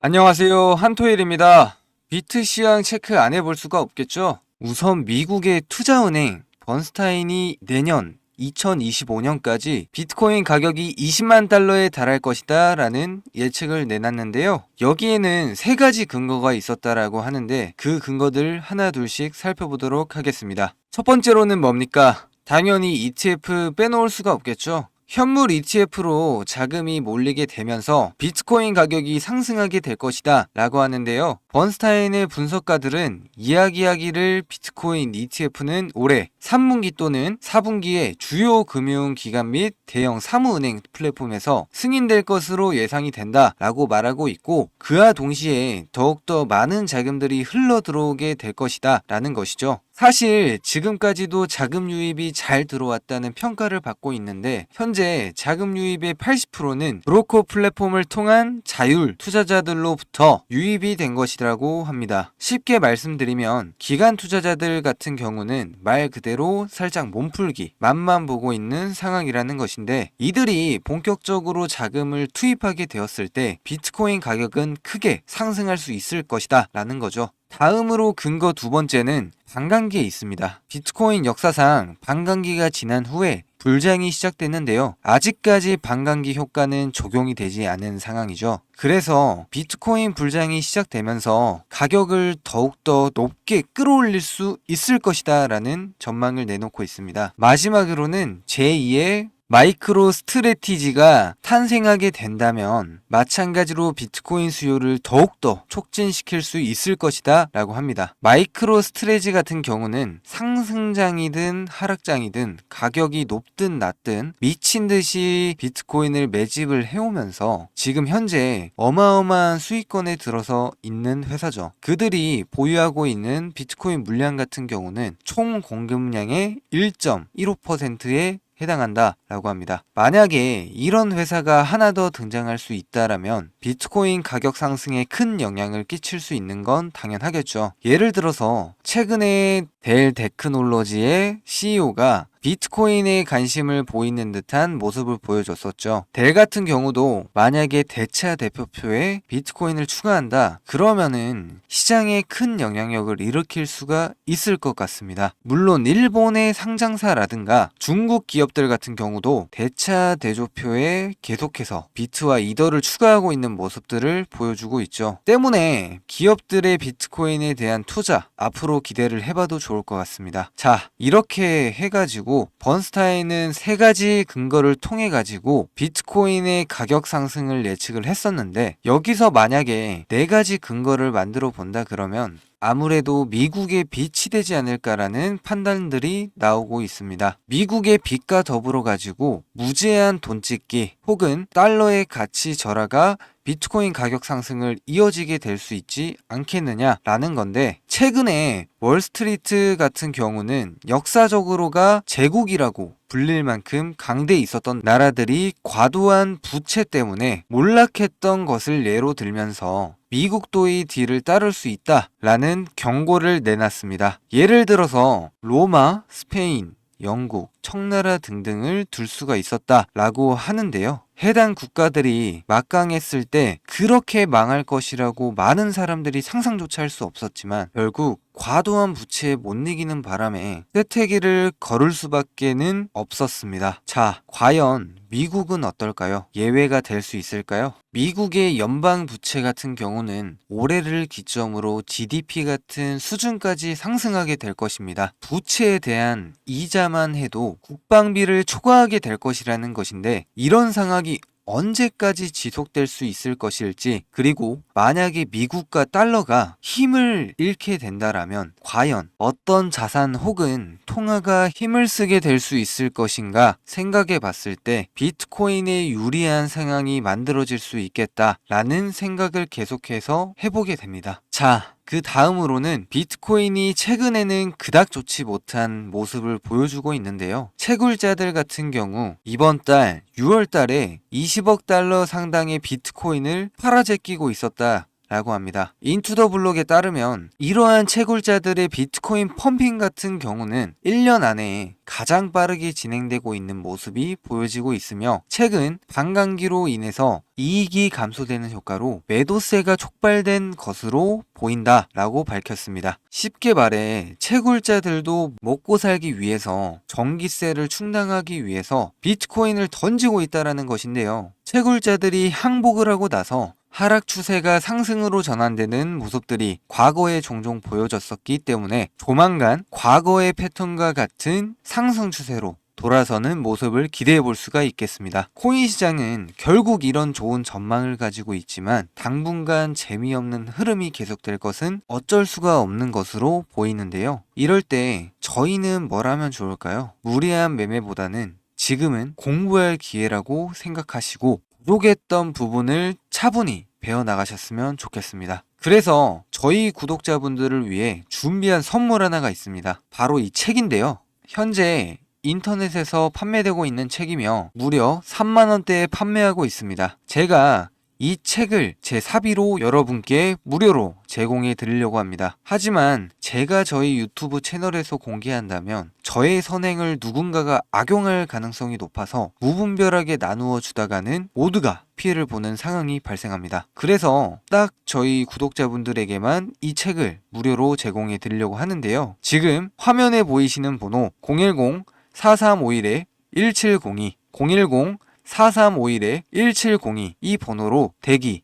안녕하세요. 한토일입니다. 비트 시황 체크 안 해볼 수가 없겠죠? 우선 미국의 투자은행 번스타인이 내년 2025년까지 비트코인 가격이 20만 달러에 달할 것이다 라는 예측을 내놨는데요. 여기에는 세 가지 근거가 있었다라고 하는데 그 근거들 하나 둘씩 살펴보도록 하겠습니다. 첫 번째로는 뭡니까? 당연히 ETF 빼놓을 수가 없겠죠. 현물 ETF로 자금이 몰리게 되면서 비트코인 가격이 상승하게 될 것이다 라고 하는데요. 번스타인의 분석가들은 이야기하기를 비트코인 ETF는 올해 3분기 또는 4분기에 주요 금융기관 및 대형 사무은행 플랫폼에서 승인될 것으로 예상이 된다 라고 말하고 있고, 그와 동시에 더욱더 많은 자금들이 흘러 들어오게 될 것이다 라는 것이죠. 사실 지금까지도 자금 유입이 잘 들어왔다는 평가를 받고 있는데, 현재 자금 유입의 80%는 브로커 플랫폼을 통한 자율 투자자들로부터 유입이 된 것이라고 합니다. 쉽게 말씀드리면 기관 투자자들 같은 경우는 말 그대로 살짝 몸풀기, 맛만 보고 있는 상황이라는 것인데, 이들이 본격적으로 자금을 투입하게 되었을 때 비트코인 가격은 크게 상승할 수 있을 것이다 라는 거죠. 다음으로 근거 두 번째는 반감기에 있습니다. 비트코인 역사상 반감기가 지난 후에 불장이 시작됐는데요. 아직까지 반감기 효과는 적용이 되지 않은 상황이죠. 그래서 비트코인 불장이 시작되면서 가격을 더욱더 높게 끌어올릴 수 있을 것이다 라는 전망을 내놓고 있습니다. 마지막으로는 제2의 마이크로 스트래티지가 탄생하게 된다면 마찬가지로 비트코인 수요를 더욱더 촉진시킬 수 있을 것이다 라고 합니다. 마이크로 스트래지 같은 경우는 상승장이든 하락장이든 가격이 높든 낮든 미친 듯이 비트코인을 매집을 해오면서 지금 현재 어마어마한 수익권에 들어서 있는 회사죠. 그들이 보유하고 있는 비트코인 물량 같은 경우는 총 공급량의 1.15%에 해당한다 라고 합니다. 만약에 이런 회사가 하나 더 등장할 수 있다라면 비트코인 가격 상승에 큰 영향을 끼칠 수 있는 건 당연하겠죠. 예를 들어서 최근에 델 테크놀로지의 CEO가 비트코인에 관심을 보이는 듯한 모습을 보여줬었죠. 델 같은 경우도 만약에 대차 대표표에 비트코인을 추가한다 그러면은 시장에 큰 영향력을 일으킬 수가 있을 것 같습니다. 물론 일본의 상장사라든가 중국 기업들 같은 경우도 대차 대조표에 계속해서 비트와 이더를 추가하고 있는 모습들을 보여주고 있죠. 때문에 기업들의 비트코인에 대한 투자 앞으로 기대를 해봐도 좋을 것 같습니다. 자, 이렇게 해가지고 번스타인은 세 가지 근거를 통해 가지고 비트코인의 가격 상승을 예측을 했었는데, 여기서 만약에 네 가지 근거를 만들어 본다 그러면 아무래도 미국의 빚이 되지 않을까라는 판단들이 나오고 있습니다. 미국의 빚과 더불어 가지고 무제한 돈 찍기 혹은 달러의 가치 절하가 비트코인 가격 상승을 이어지게 될 수 있지 않겠느냐라는 건데, 최근에 월스트리트 같은 경우는 역사적으로가 제국이라고 불릴 만큼 강대에 있었던 나라들이 과도한 부채 때문에 몰락했던 것을 예로 들면서 미국도 이 뒤를 따를 수 있다라는 경고를 내놨습니다. 예를 들어서 로마, 스페인, 영국, 청나라 등등을 둘 수가 있었다라고 하는데요. 해당 국가들이 막강했을 때 그렇게 망할 것이라고 많은 사람들이 상상조차 할 수 없었지만 결국 과도한 부채에 못 이기는 바람에 쇠퇴기를 걸을 수밖에는 없었습니다. 자, 과연 미국은 어떨까요? 예외가 될 수 있을까요? 미국의 연방 부채 같은 경우는 올해를 기점으로 GDP 같은 수준까지 상승하게 될 것입니다. 부채에 대한 이자만 해도 국방비를 초과하게 될 것이라는 것인데, 이런 상황이 언제까지 지속될 수 있을 것일지, 그리고 만약에 미국과 달러가 힘을 잃게 된다라면 과연 어떤 자산 혹은 통화가 힘을 쓰게 될 수 있을 것인가 생각해 봤을 때 비트코인에 유리한 상황이 만들어질 수 있겠다라는 생각을 계속해서 해보게 됩니다. 자, 그 다음으로는 비트코인이 최근에는 그닥 좋지 못한 모습을 보여주고 있는데요. 채굴자들 같은 경우 이번 달 6월 달에 20억 달러 상당의 비트코인을 팔아제끼고 있었다 라고 합니다. 인투더블록에 따르면 이러한 채굴자들의 비트코인 펌핑 같은 경우는 1년 안에 가장 빠르게 진행되고 있는 모습이 보여지고 있으며 최근 반감기로 인해서 이익이 감소되는 효과로 매도세가 촉발된 것으로 보인다 라고 밝혔습니다. 쉽게 말해 채굴자들도 먹고 살기 위해서 전기세를 충당하기 위해서 비트코인을 던지고 있다는 것인데요. 채굴자들이 항복을 하고 나서 하락 추세가 상승으로 전환되는 모습들이 과거에 종종 보여졌었기 때문에 조만간 과거의 패턴과 같은 상승 추세로 돌아서는 모습을 기대해 볼 수가 있겠습니다. 코인 시장은 결국 이런 좋은 전망을 가지고 있지만 당분간 재미없는 흐름이 계속될 것은 어쩔 수가 없는 것으로 보이는데요. 이럴 때 저희는 뭘 하면 좋을까요? 무리한 매매보다는 지금은 공부할 기회라고 생각하시고 부족했던 부분을 차분히 배워나가셨으면 좋겠습니다. 그래서 저희 구독자분들을 위해 준비한 선물 하나가 있습니다. 바로 이 책인데요. 현재 인터넷에서 판매되고 있는 책이며 무려 3만원대에 판매하고 있습니다. 제가 이 책을 제 사비로 여러분께 무료로 제공해 드리려고 합니다. 하지만 제가 저희 유튜브 채널에서 공개한다면 저의 선행을 누군가가 악용할 가능성이 높아서 무분별하게 나누어 주다가는 모두가 피해를 보는 상황이 발생합니다. 그래서 딱 저희 구독자분들에게만 이 책을 무료로 제공해 드리려고 하는데요. 지금 화면에 보이시는 번호 010-4351-1702 010-4351-1702 이 번호로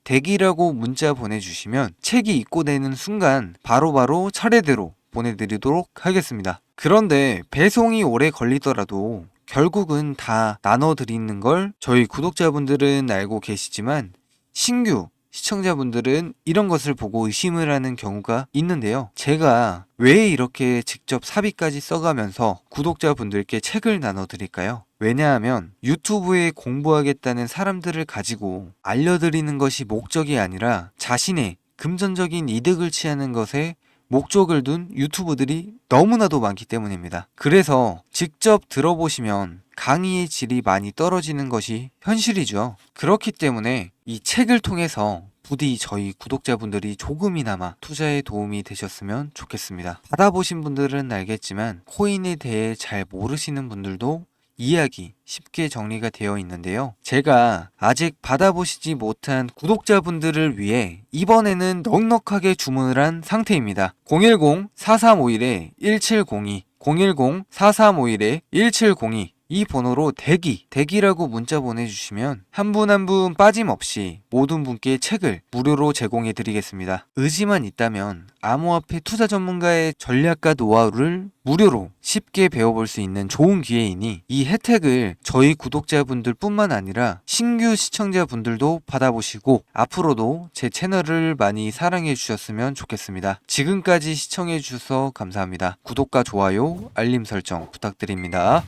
대기라고 문자 보내주시면 책이 입고되는 순간 바로바로 차례대로 보내드리도록 하겠습니다. 그런데 배송이 오래 걸리더라도 결국은 다 나눠드리는 걸 저희 구독자분들은 알고 계시지만 신규 시청자분들은 이런 것을 보고 의심을 하는 경우가 있는데요. 제가 왜 이렇게 직접 사비까지 써가면서 구독자분들께 책을 나눠드릴까요? 왜냐하면 유튜브에 공부하겠다는 사람들을 가지고 알려드리는 것이 목적이 아니라 자신의 금전적인 이득을 취하는 것에 목적을 둔 유튜브들이 너무나도 많기 때문입니다. 그래서 직접 들어보시면 강의의 질이 많이 떨어지는 것이 현실이죠. 그렇기 때문에 이 책을 통해서 부디 저희 구독자분들이 조금이나마 투자에 도움이 되셨으면 좋겠습니다. 받아보신 분들은 알겠지만 코인에 대해 잘 모르시는 분들도 이야기 쉽게 정리가 되어 있는데요. 제가 아직 받아보시지 못한 구독자분들을 위해 이번에는 넉넉하게 주문을 한 상태입니다. 010-4351-1702 010-4351-1702 이 번호로 대기라고 문자 보내주시면 한 분 한 분 빠짐없이 모든 분께 책을 무료로 제공해 드리겠습니다. 의지만 있다면 암호화폐 투자 전문가의 전략과 노하우를 무료로 쉽게 배워볼 수 있는 좋은 기회이니 이 혜택을 저희 구독자분들 뿐만 아니라 신규 시청자분들도 받아보시고 앞으로도 제 채널을 많이 사랑해 주셨으면 좋겠습니다. 지금까지 시청해 주셔서 감사합니다. 구독과 좋아요, 알림 설정 부탁드립니다.